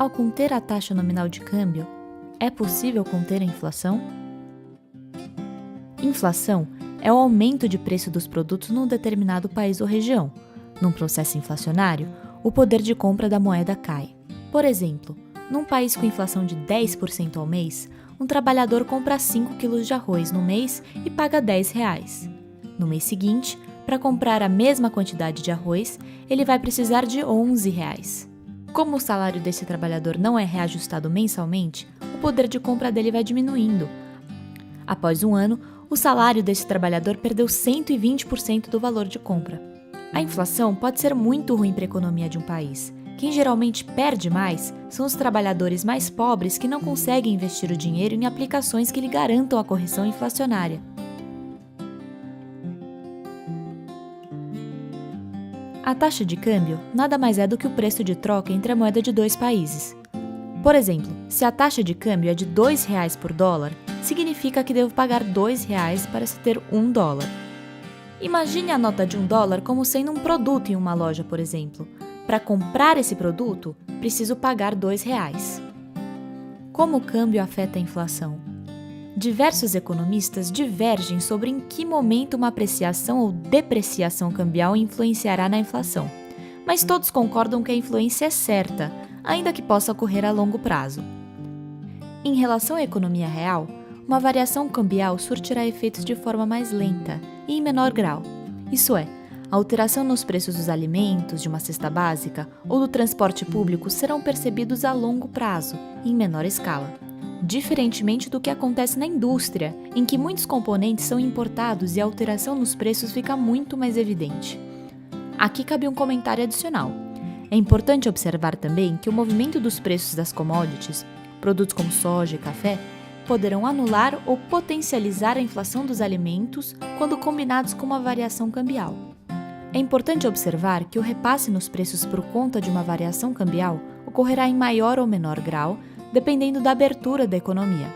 Ao conter a taxa nominal de câmbio, é possível conter a inflação? Inflação é o aumento de preço dos produtos num determinado país ou região. Num processo inflacionário, o poder de compra da moeda cai. Por exemplo, num país com inflação de 10% ao mês, um trabalhador compra 5 kg de arroz no mês e paga R$10. No mês seguinte, para comprar a mesma quantidade de arroz, ele vai precisar de R$11. Como o salário desse trabalhador não é reajustado mensalmente, o poder de compra dele vai diminuindo. Após um ano, o salário desse trabalhador perdeu 120% do valor de compra. A inflação pode ser muito ruim para a economia de um país. Quem geralmente perde mais são os trabalhadores mais pobres que não conseguem investir o dinheiro em aplicações que lhe garantam a correção inflacionária. A taxa de câmbio nada mais é do que o preço de troca entre a moeda de dois países. Por exemplo, se a taxa de câmbio é de R$2 por dólar, significa que devo pagar R$2 para se ter $1. Imagine a nota de $1 como sendo um produto em uma loja, por exemplo. Para comprar esse produto, preciso pagar R$2. Como o câmbio afeta a inflação? Diversos economistas divergem sobre em que momento uma apreciação ou depreciação cambial influenciará na inflação, mas todos concordam que a influência é certa, ainda que possa ocorrer a longo prazo. Em relação à economia real, uma variação cambial surtirá efeitos de forma mais lenta e em menor grau. Isso é, a alteração nos preços dos alimentos, de uma cesta básica ou do transporte público serão percebidos a longo prazo e em menor escala. Diferentemente do que acontece na indústria, em que muitos componentes são importados e a alteração nos preços fica muito mais evidente. Aqui cabe um comentário adicional. É importante observar também que o movimento dos preços das commodities, produtos como soja e café, poderão anular ou potencializar a inflação dos alimentos quando combinados com uma variação cambial. É importante observar que o repasse nos preços por conta de uma variação cambial ocorrerá em maior ou menor grau, dependendo da abertura da economia.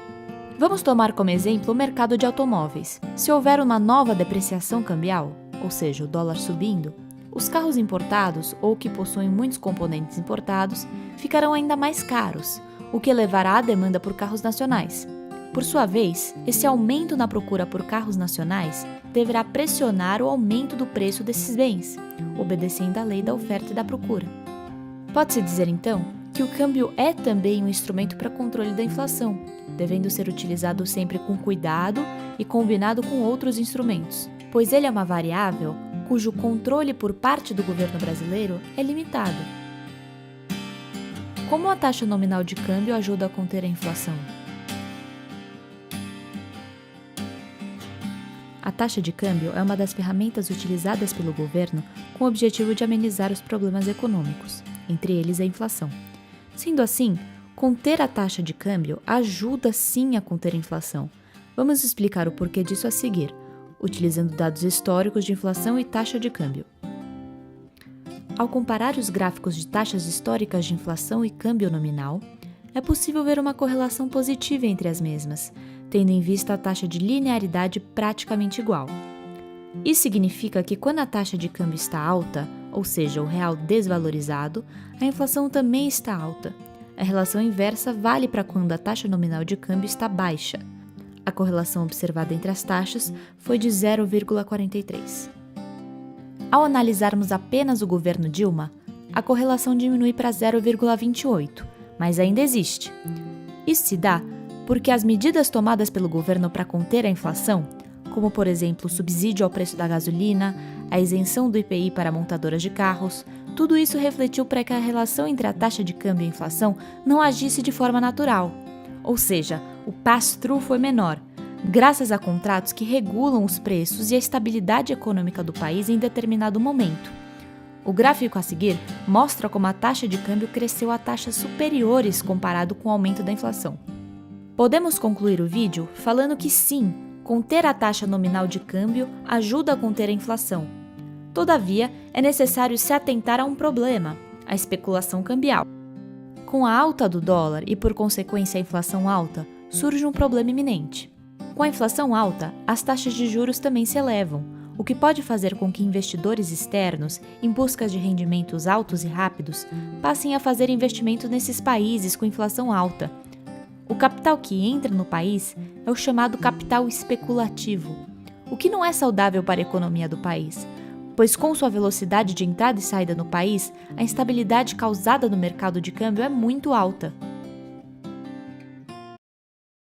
Vamos tomar como exemplo o mercado de automóveis. Se houver uma nova depreciação cambial, ou seja, o dólar subindo, os carros importados ou que possuem muitos componentes importados ficarão ainda mais caros, o que elevará a demanda por carros nacionais. Por sua vez, esse aumento na procura por carros nacionais deverá pressionar o aumento do preço desses bens, obedecendo à lei da oferta e da procura. Pode-se dizer, então, que o câmbio é também um instrumento para controle da inflação, devendo ser utilizado sempre com cuidado e combinado com outros instrumentos, pois ele é uma variável cujo controle por parte do governo brasileiro é limitado. Como a taxa nominal de câmbio ajuda a conter a inflação? A taxa de câmbio é uma das ferramentas utilizadas pelo governo com o objetivo de amenizar os problemas econômicos, entre eles a inflação. Sendo assim, conter a taxa de câmbio ajuda sim a conter a inflação. Vamos explicar o porquê disso a seguir, utilizando dados históricos de inflação e taxa de câmbio. Ao comparar os gráficos de taxas históricas de inflação e câmbio nominal, é possível ver uma correlação positiva entre as mesmas, tendo em vista a taxa de linearidade praticamente igual. Isso significa que quando a taxa de câmbio está alta, ou seja, o real desvalorizado, a inflação também está alta. A relação inversa vale para quando a taxa nominal de câmbio está baixa. A correlação observada entre as taxas foi de 0,43. Ao analisarmos apenas o governo Dilma, a correlação diminui para 0,28, mas ainda existe. Isso se dá porque as medidas tomadas pelo governo para conter a inflação, como por exemplo o subsídio ao preço da gasolina, a isenção do IPI para montadoras de carros, tudo isso refletiu para que a relação entre a taxa de câmbio e a inflação não agisse de forma natural. Ou seja, o pass-through foi menor, graças a contratos que regulam os preços e a estabilidade econômica do país em determinado momento. O gráfico a seguir mostra como a taxa de câmbio cresceu a taxas superiores comparado com o aumento da inflação. Podemos concluir o vídeo falando que sim, conter a taxa nominal de câmbio ajuda a conter a inflação. Todavia, é necessário se atentar a um problema, a especulação cambial. Com a alta do dólar e, por consequência, a inflação alta, surge um problema iminente. Com a inflação alta, as taxas de juros também se elevam, o que pode fazer com que investidores externos, em busca de rendimentos altos e rápidos, passem a fazer investimentos nesses países com inflação alta. O capital que entra no país é o chamado capital especulativo, o que não é saudável para a economia do país, pois com sua velocidade de entrada e saída no país, a instabilidade causada no mercado de câmbio é muito alta.